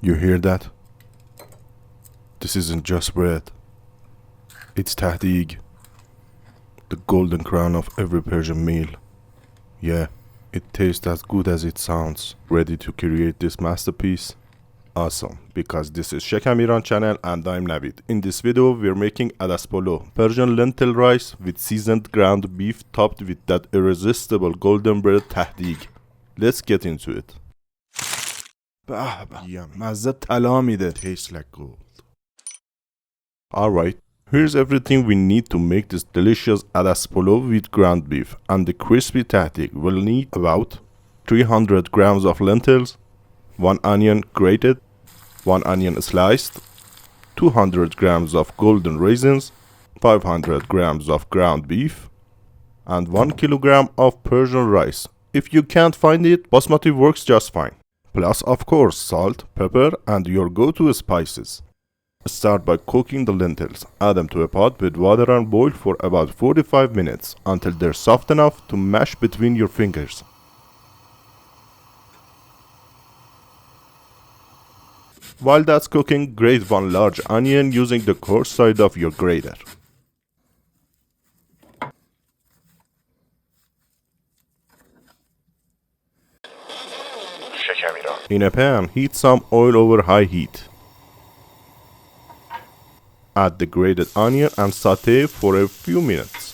You hear that? This isn't just bread. It's Tahdig, the golden crown of every Persian meal. Yeah, it tastes as good as it sounds. Ready to create this masterpiece? Awesome, because this is Shekam Iran channel and I'm Navid. In this video, we're making Adas Polo, Persian lentil rice with seasoned ground beef topped with that irresistible golden bread Tahdig. Let's get into it. مزه طلا میده. Tastes like gold. Alright, here's everything we need to make this delicious Adas Polo with ground beef and the crispy tahdig. We'll need about 300 grams of lentils, 1 onion grated, 1 onion sliced, 200 grams of golden raisins, 500 grams of ground beef, and 1 kilogram of Persian rice. If you can't find it, basmati works just fine. Plus, of course, salt, pepper, and your go-to spices. Start by cooking the lentils. Add them to a pot with water and boil for about 45 minutes until they're soft enough to mash between your fingers. While that's cooking, grate 1 large onion using the coarse side of your grater. In a pan, heat some oil over high heat. Add the grated onion and saute for a few minutes.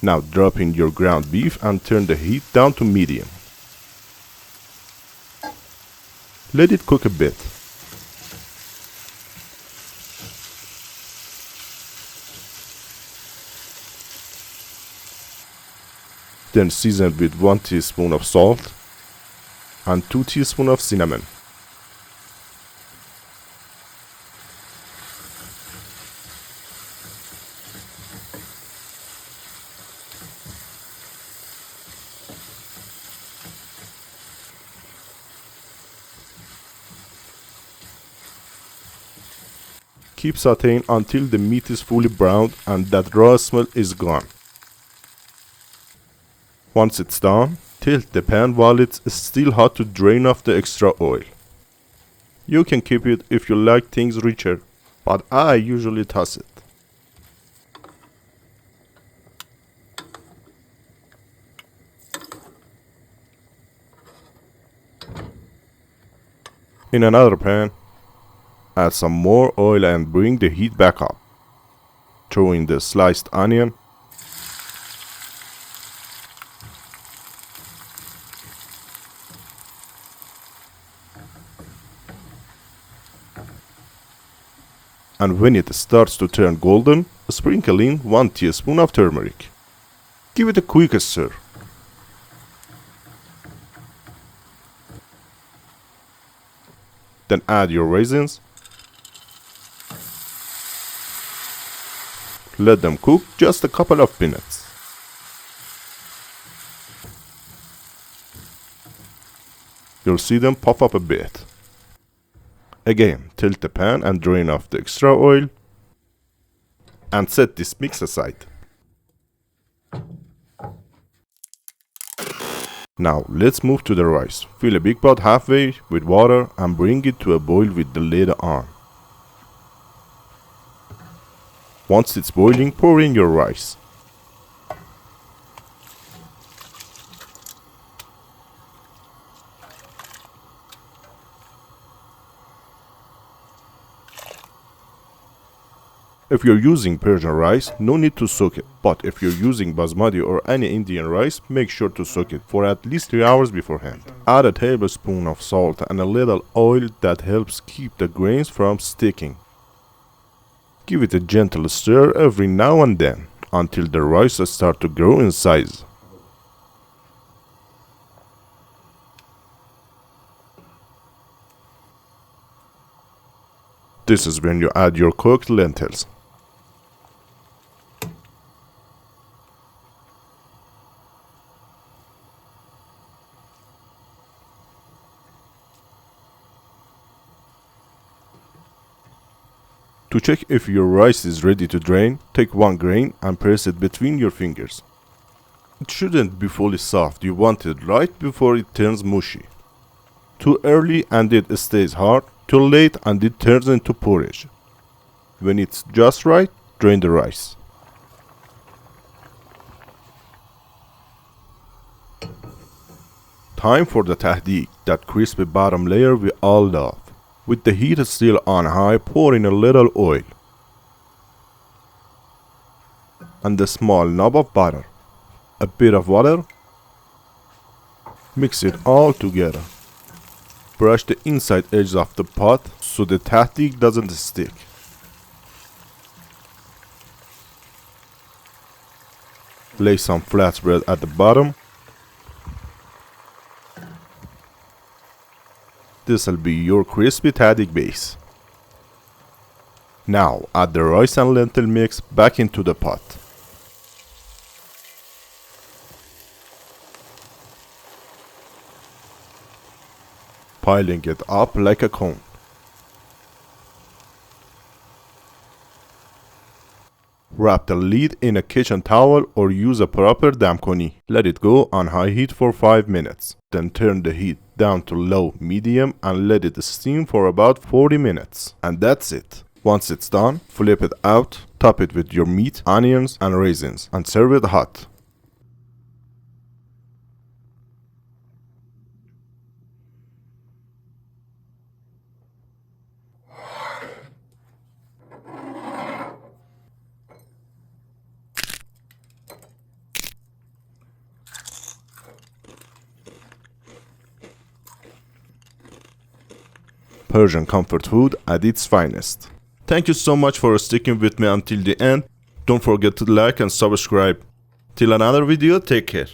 Now drop in your ground beef and turn the heat down to medium. Let it cook a bit. Then season with 1 teaspoon of salt and 2 teaspoons of cinnamon. Keep sauteing until the meat is fully browned and that raw smell is gone. Once it's done, tilt the pan while it's still hot to drain off the extra oil. You can keep it if you like things richer, but I usually toss it. In another pan, add some more oil and bring the heat back up. Throw in the sliced onion, and when it starts to turn golden, sprinkle in 1 teaspoon of turmeric. Give it a quick stir. Then add your raisins. Let them cook just a couple of minutes. You'll see them puff up a bit. Again, tilt the pan and drain off the extra oil and set this mix aside. Now let's move to the rice. Fill a big pot halfway with water and bring it to a boil with the lid on. Once it's boiling, pour in your rice. If you're using Persian rice, no need to soak it. But if you're using basmati or any Indian rice, make sure to soak it for at least 3 hours beforehand. Add a tablespoon of salt and a little oil that helps keep the grains from sticking. Give it a gentle stir every now and then until the rice starts to grow in size. This is when you add your cooked lentils. To check if your rice is ready to drain, take one grain and press it between your fingers. It shouldn't be fully soft, you want it right before it turns mushy. Too early and it stays hard, too late and it turns into porridge. When it's just right, drain the rice. Time for the tahdig, that crispy bottom layer we all love. With the heat still on high, pour in a little oil and a small knob of butter, a bit of water. Mix it all together. Brush the inside edges of the pot so the tahdig doesn't stick. Lay some flatbread at the bottom. This'll be your crispy tahdig base. Now add the rice and lentil mix back into the pot. Piling it up like a cone. Wrap the lid in a kitchen towel or use a proper damkoni. Let it go on high heat for 5 minutes. Then turn the heat down to low medium and let it steam for about 40 minutes. And that's it. Once it's done, flip it out, top it with your meat, onions and raisins and serve it hot. Persian comfort food at its finest. Thank you so much for sticking with me until the end. Don't forget to like and subscribe. Till another video, take care.